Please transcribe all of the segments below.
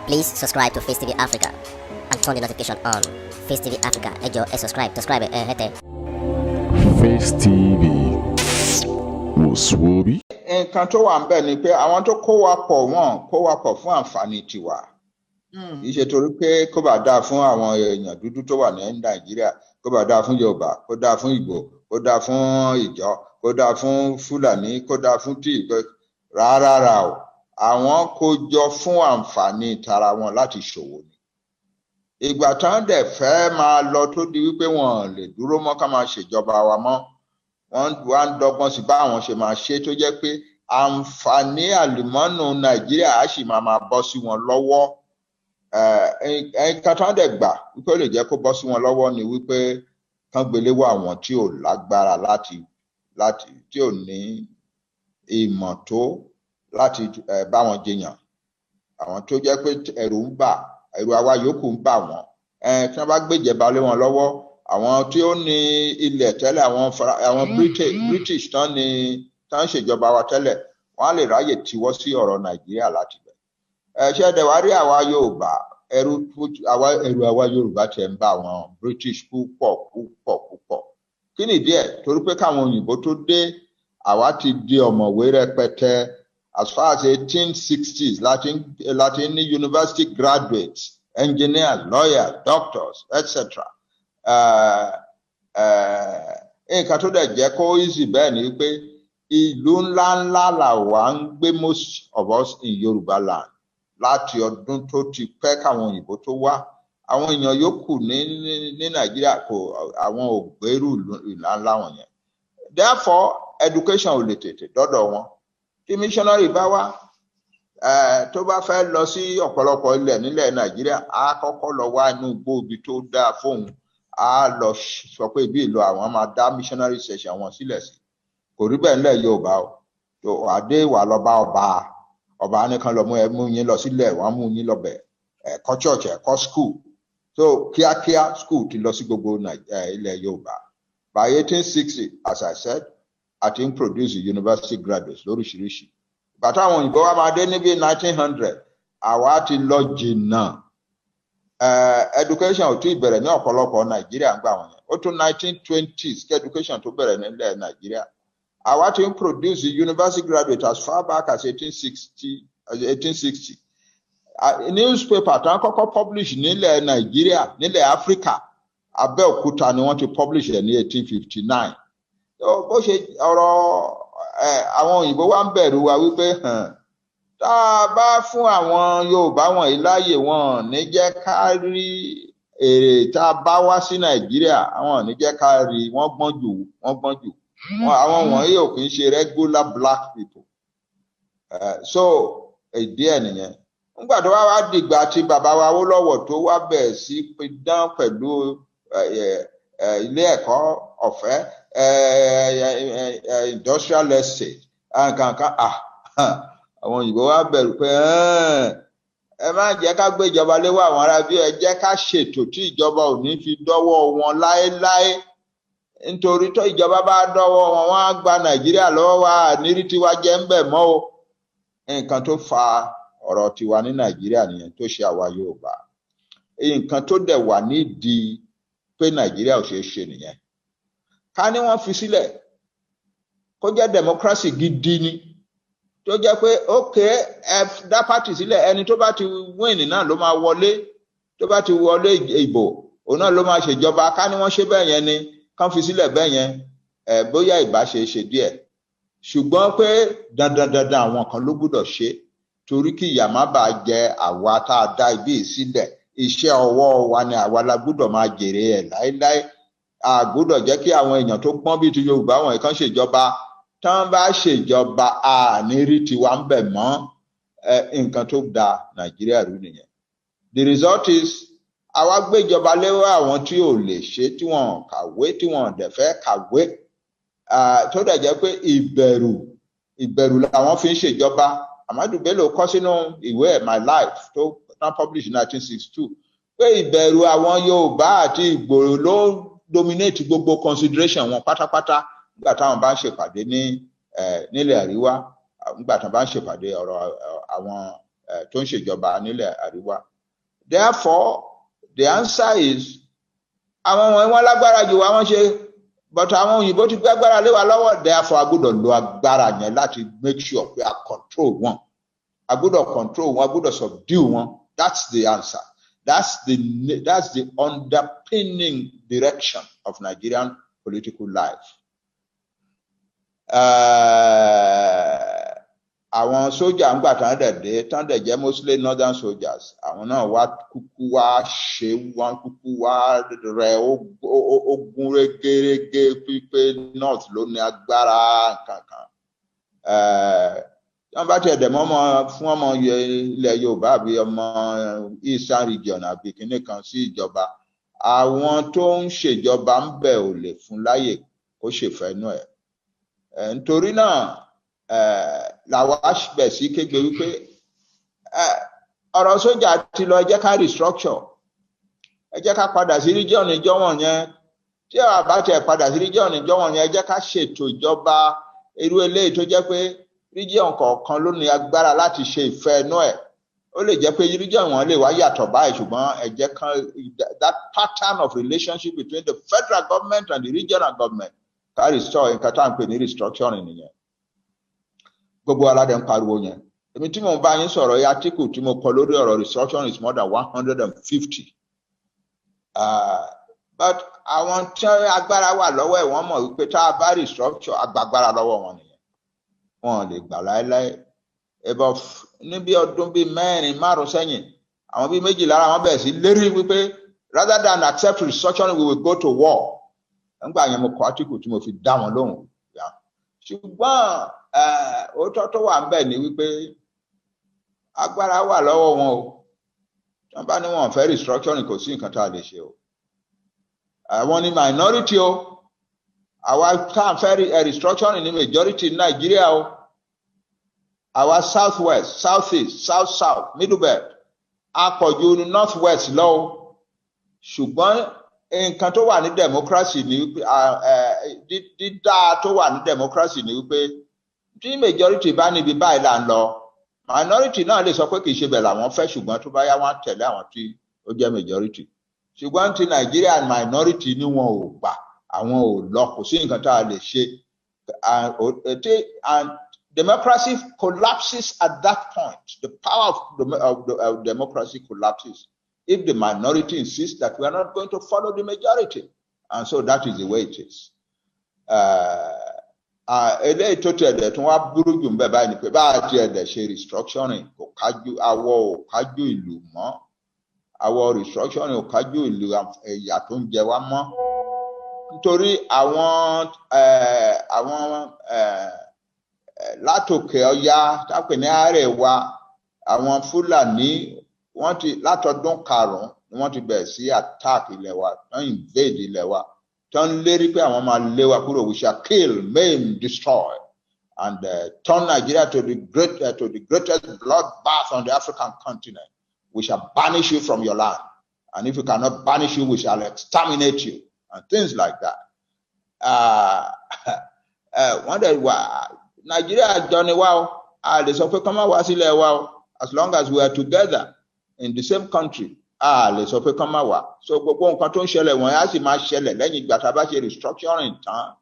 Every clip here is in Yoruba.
Please subscribe to Face TV Africa and turn the notification on. Face TV Africa, ẹ jọ̀ọ́ subscribe, hete. Face TV Muswobi. Nǹkan tó wà ń bẹ̀ ni pé àwọn tó kó wa pọ̀ fún àǹfààní tiwa. Kì í ṣe torí pé kó bá dáa fún àwọn èèyàn dúdú tó wà ní Nàìjíríà, kó bá dáa fún Yorùbá, kó dáa fún Ìgbò, kó dáa fún Ìjọ, kó dáa fún Fúlàní, kó dáa fún Tíì, rárá o. Àwọn kó jọ fún àǹfààní tara wọn láti ṣòwò ni. Ìgbà tán dẹ̀ fẹ́ máa lọ tó di wípé wọn lè dúró mọ́ ká máa ṣèjọba wa mọ́, wọ́n wá ń dọ́gbọ́n sí bá àwọn ṣe máa ṣe tó jẹ́ pé àǹfààní àlùmọ́nù Nàìjíríà á sì máa bọ́ sí wọn lọ́wọ́. Nǹkan tán dẹ̀ gbà wípé ó lè jẹ́ kó bọ́ sí wọn lọ́wọ́ ni wípé kán gbélé wọ àwọn tí ò lágbára láti tí ò ní ìmọ̀ tó láti bá wọn jiyàn. Àwọn tó jẹ́ pé ẹ̀rù àwa yòókù ń bà wọ́n. Tí wọ́n bá gbéjẹba lé wọn lọ́wọ́, àwọn tí ó ní ilẹ̀ tẹ́lẹ̀, àwọn British tán ń ṣèjọba wa tẹ́lẹ̀, wọ́n á lè ráyè tiwọ́ sí ọ̀rọ̀ Nàìjíríà láti bẹ̀. Ṣẹ́dẹ̀ wá rí àwa Yorùbá, ẹ̀rù àwa Yorùbá tiẹ̀ ń bà wọ́n British púpọ̀. Kí nìdí ẹ̀? Torí pé káwọn òyìnbó tó dé, àwa ti di ọ̀mọ̀wé rẹpẹtẹ. As far as 1860s, láti ní university graduates, engineers, lawyers, doctors, etc. Nǹkan tó dẹ̀ jẹ́ kó easy bẹ́ẹ̀ ni pé ìlú ńláńlá là wà ń gbé most of us in Yorùbá land láti ọdún tó ti pẹ́ káwọn òyìnbó tó wá. Àwọn èèyàn yòókù ní Nàìjíríà àwọn ò gbèrú ńláńlá wọ̀nyẹn. Therefore, education ò lè tètè dọ́dọ̀ wọn. Tí missionary bá wá tó bá fẹ́ lọ sí ọ̀pọ̀lọpọ̀ ilẹ̀ nílẹ̀ Nàìjíríà, á kọ́kọ́ lọ wá inú igbó ibi tó dáa fóun, á lọ sọ pé ibi ìlú àwọn máa dá missionary session wọn sílẹ̀ sí. Kò rí bẹ́ẹ̀ nílẹ̀ Yorùbá o. tó adé wà lọ bá ọba nìkan lọ mú yín lọ sílẹ̀, wọ́n mú yín lọ bẹ̀ ẹ̀kọ́ church, ẹ̀kọ́ school. So kíákíá school ti lọ sí gbogbo ilẹ̀ Yorùbá. By 1860, as I said, I think produce university graduates lóríṣiríṣi. Bàtà àwọn òyìnbó wa máa dé níbi 1900, àwa ti lọ jìnnà. Education ò tí ì bẹ̀rẹ̀ ní ọ̀pọ̀lọpọ̀ Nàìjíríà ń gbà wọ̀nyẹn. Ó tún 1920s kí education tó bẹ̀rẹ̀ nílẹ̀ Nàìjíríà. Àwa ti ń produce university graduates as far back as 1860. Newspaper tó ń kọ́kọ́ publish nílẹ̀ Nàìjíríà, nílẹ̀ Áfíríkà, Abẹ́òkúta ni wọ́n ti publish ẹ̀ ní 1859. Bó ṣe ọ̀rọ̀ àwọn òyìnbó wa ń bẹ̀rù wa wípé tá a bá fún àwọn Yorùbá wọ̀nyí láàyè, wọn ní jẹ́ ká rí èrè tá a bá wá sí Nàìjíríà, àwọn ní jẹ́ ká rí, wọ́n gbọ́n jù. Àwọn wọ̀nyí ò kì í ṣe regular black people. So ìdí ẹ̀ nìyẹn. Nígbà tó wá dìgbà tí bàbá wa Awólọ́wọ̀ tó wá bẹ̀rẹ̀ sí pidán pẹ̀lú ilé ẹ̀kọ́ ọ̀fẹ́, industrial estate, nǹkan àwọn òyìnbó wa bẹ̀rù pé ẹ má jẹ́ ká gbé ìjọba léwọ́ àwọn ará bí, ẹ jẹ́ ká ṣètò tí ìjọba ò ní fi dọ́wọ́ wọn láéláé. Nítorí tó ìjọba bá dọ́wọ́ wọn, wọ́n á gba Nàìjíríà lọ́wọ́ wa, nírí tiwa jẹ́ ń bẹ̀ mọ́ o. Nǹkan tó fa ọ̀rọ̀ tiwa ní Nàìjíríà nìyẹn, tó ṣe àwa Yorùbá. Nǹkan tó dẹ̀ wà nídìí pé Nàìjíríà ò ṣeé ṣe nìyẹn. Ká ní wọ́n fi sílẹ̀ kó jẹ́ democracy gidi ni, tó jẹ́ pé ẹ dá party sílẹ̀, ẹni tó bá ti win náà ló máa wọlé, tó bá ti wọlé ìbò òun náà ló máa ṣèjọba. Ká ní wọ́n ṣe bẹ́ẹ̀ yẹn ni, kán fi sílẹ̀ bẹ́ẹ̀ yẹn, bóyá ìbá ṣe díẹ̀. Ṣùgbọ́n pé dandan àwọn kan ló gbọ́dọ̀ ṣe, torí kí ìyà má bàa jẹ àwa tá a dá ibi sílẹ̀. Iṣẹ́ ọwọ́ wa ni àwa la gbọ́dọ̀ máa jèrè ẹ̀ láéláé. A gbọ́dọ̀ jẹ́ kí àwọn èèyàn tó gbọ́n bíi ti Yorùbá wọ̀nyí kan ṣèjọba. Tán bá ṣèjọba, àní rí tiwa ń bẹ̀ mọ́. Nǹkan tó da Nàìjíríà rú nìyẹn. The result is, àwa gbéjọba léwọ́ àwọn tí ò lè ṣe, tí wọ́n kàwé, tí wọ́n dẹ̀ fẹ́ kàwé. Tó dẹ̀ jẹ́ pé ìbẹ̀rù làwọn fi ń ṣèjọba. Amadu Bello kọ sínú ìwé My Life tó publish in 1962 pé ìbẹ̀rù àwọn Yorùbá àti Ìgbò ló dominate gbogbo consideration wọn pátápátá nígbà táwọn bá ń ṣèpàdé nílẹ̀ àríwá, nígbà táwọn bá ń ṣèpàdé ọ̀rọ̀ àwọn tó ń ṣèjọba nílẹ̀ àríwá. Therefore, the answer is àwọn wọn wọn lágbára jù wá wọn ṣe, but àwọn òyìnbó ti gbé agbára lé wa lọ́wọ́. Therefore, a gbọ́dọ̀ lo agbára yẹn láti make sure pé a control wọn. A gbọ́dọ̀ control wọn, a gbọ́dọ̀ subdue wọn. That's the answer. That's the underpinning direction of Nigerian political life. Àwọn sójà ń gbà tán dẹ̀ dé tán dẹ̀ jẹ́ mostly northern soldiers. Àwọn náà wá kúkú wá ṣe wọ́n kúkú wá rẹ̀ ogun régérégé pípé north ló ní agbára kankan. Wọ́n bá tiẹ̀ dẹ̀ mọ́ fún ọmọ ilẹ̀ Yorùbá àbí ọmọ Eastern region àbí kìnnì kan sí ìjọba. Àwọn tó ń ṣèjọba ń bẹ̀ ò lè fún láyè kó ṣèfẹ́nú ẹ̀. Nítorí náà làwa bẹ̀ sí kéde wípé ọ̀rọ̀ sójà ti lọ, ẹ jẹ́ ká restructure, ẹ jẹ́ ká padà sí region ìjọ́wọ̀n yẹn. Tí a bá tẹ̀ padà sí region ìjọ́wọ̀n yẹn, ẹ jẹ́ ká ṣètò ìjọba irú eléyìí tó jẹ́ pé region kọ̀ọ̀kan ló ní agbára láti ṣe ìfẹ́ inú ẹ̀. Ó lè jẹ́ pé region wọn lè wá yàtọ̀ báyìí, ṣùgbọ́n ẹ jẹ́ kan that pattern of relationship between the federal government and the regional government ká restore nǹkan tá à ń pè ní restructuring nìyẹn. Gbogbo aládé ń pariwo yẹn. Èmi tí mo bá yín sọ̀rọ̀ yìí, article tí mo kọ lórí ọ̀rọ̀ restructuring is more than 150. But àwọn tí agbára wà lọ́wọ́ ẹ̀ wọ́n mọ̀ wípé tá a bá restructure agbágbára lọ́wọ́ wọn nìyẹn. Wọn lè gbà láéláé. Ẹbọ níbi ọdún bíi 4-5 sẹ́yìn, àwọn bíi 2 lára wọn bẹ̀rẹ̀ sí lérí wípé rather than accept restructuring, we will go to war. Nígbà yẹn mo kọ article tí mo fi dá wọn lóhùn. Ṣùgbọ́n òótọ́ tó wà ń bẹ̀ ni wípé agbára wà lọ́wọ́ wọn o. Tí wọ́n bá ní wọn fẹ́ restructuring, kò sí nǹkan tá a lè ṣe o. Àwọn ní minority o. Àwa tá à ń fẹ́ restructuring ní majority ní Nàìjíríà o. Àwa south west, south east, south south, middle belt, apọ̀jù ní north west lọ o. Ṣùgbọ́n nǹkan tó wà ní democracy ni wípé dídá tó wà ní democracy ni wípé tí majority bá níbi báyìí là ń lọ, minority náà lè sọ pé kì í ṣe bẹ́ẹ̀ làwọn fẹ́, ṣùgbọ́n tó bá yá wọn tẹ̀lé àwọn tí ó jẹ́ majority. Ṣùgbọ́n ti Nigeria minority ni wọn ò gbà, àwọn ò lọ, kò sí nǹkan tá a lè ṣe. And democracy collapses at that point. The power of democracy collapses if the minority insists that we are not going to follow the majority. And so that is the way it is. Eléyìí tó tẹ̀lé tí wọ́n á burú jù ń bẹ̀ báyìí ni pé bá a ti ẹ̀dẹ̀ ṣe restructuring kò kájú àwọ̀ ò kájú ìlú mọ́. Àwọ̀ restructuring ò kájú ìlú ẹ̀yà tó ń jẹ wá mọ́. Nítorí àwọn látòkè ọya tápè ní àárẹ̀ wa, àwọn Fúlàní wọ́n ti látọdún 5 ni wọ́n ti bẹ̀rẹ̀ sí attack ilẹ̀ wa, wọ́n invade ilẹ̀ wa, tó ń lérí pé àwọn máa lé wa kúrò. We shall kill, maim, destroy, and turn Nigeria to the greatest bloodbath on the African continent. We shall banish you from your land, and if we cannot banish you, we shall exterminate you, and things like that. Wọ́n dẹ̀ wá Nigeria jọ ni wá o, a lè sọ pé kọ́ máa wá sílẹ̀ wa o, as long as we are together in the same country, a lè sọ pé kán máa wà. So gbogbo nǹkan tó ń ṣẹlẹ̀ wọ̀nyí á sì máa ṣẹlẹ̀ lẹ́yìn ìgbà tá a bá ṣe restructuring tán.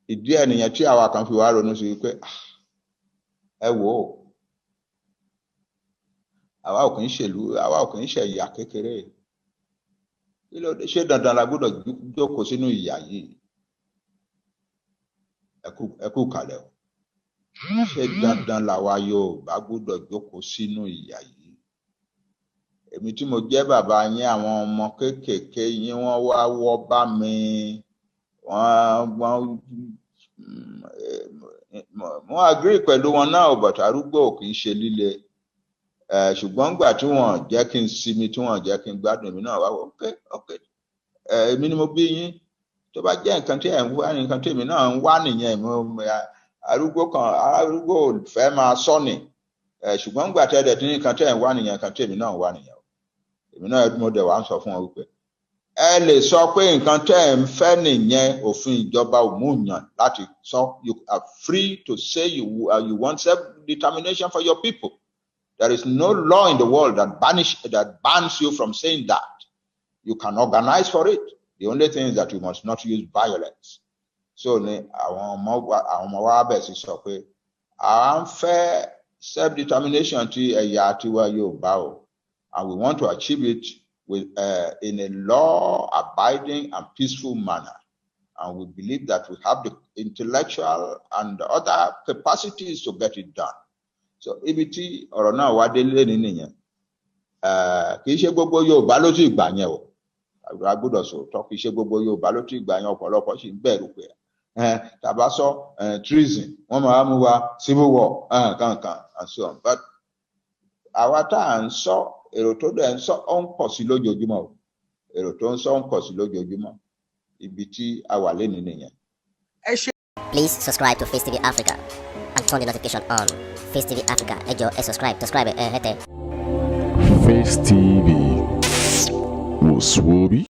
Ìdí ẹ̀ nìyẹn tí àwa kan fi wá ronú sí wípé ẹ wò ó, àwa ò kì í ṣèlú, àwa ò kì í ṣe ìyà kékeré. Kí ló dé? Ṣé dandan la gbọ́dọ̀ jókòó sínú ìyà yìí? Ẹ kú kalẹ̀ o. Ṣé dandan làwa Yorùbá gbọ́dọ̀ jókòó sínú ìyà yìí? Èmi tí mo jẹ́ bàbá yín, àwọn ọmọ kéékèèké yín wọ́n wá wọ́ bá mi, wọ́n agree pẹ̀lú wọn náà, but arúgbó kì í ṣe líle. Ṣùgbọ́n gbà tí wọ́n jẹ́ kí n sinmi, tí wọ́n jẹ́ kí n gbádùn, èmi náà wá wọ okay. Èmi ni mo bí yín, tó bá jẹ́ nǹkan tí ẹ̀ ń wá, nǹkan tí èmi náà ń wá nìyẹn. Arúgbó fẹ́ máa sọ́ni, ṣùgbọ́n gbà tẹ́lẹ̀ tí nǹkan tẹ́ ẹ̀ ń wá nìyẹn, nǹkan tí èmi náà ń wá nìyẹn. Èmi náà mo dẹ̀ wá ń sọ fún wọn wípé ẹ lè sọ pé nǹkan tẹ́ ẹ̀ ń fẹ́ nìyẹn, òfin ìjọba ò mú yàn láti sọ. You are free to say you want self-determination for your people. There is no law in the world that bans you from saying that. You can organize for it. The only thing is that you must not use violence. So ni àwọn ọmọ wa bẹ̀ sí sọ pé à ń fẹ́ self-determination ti ẹ̀yà tiwa Yorùbá o, and we want to achieve it in a law-abiding and peaceful manner. And we believe that we have the intellectual and other capacities to get it done. So ibi tí ọ̀rọ̀ náà wá délé nìyẹn. Kì í ṣe gbogbo Yorùbá ló ti gbà yẹn o. A gbọ́dọ̀ sọ̀tọ̀, kì í ṣe gbogbo Yorùbá ló ti gbà yẹn, ọ̀pọ̀lọpọ̀ sì ń bẹ̀rù pé tàbá sọ treason, wọ́n máa mú wa civil war kankan and so on. But àwa tá à ń sọ, èrò tó dẹ̀ ń sọ ó ń pọ̀ sí lójoojúmọ́ o. Èrò tó ń sọ ń pọ̀ sí lójoojúmọ́. Ibi tí a wà lénìí nìyẹn. Please subscribe to Face TV Africa and turn the notification on. Face TV Africa, ẹ jọ̀ọ́ ẹ subscribe, hete. Face TV was Swoby.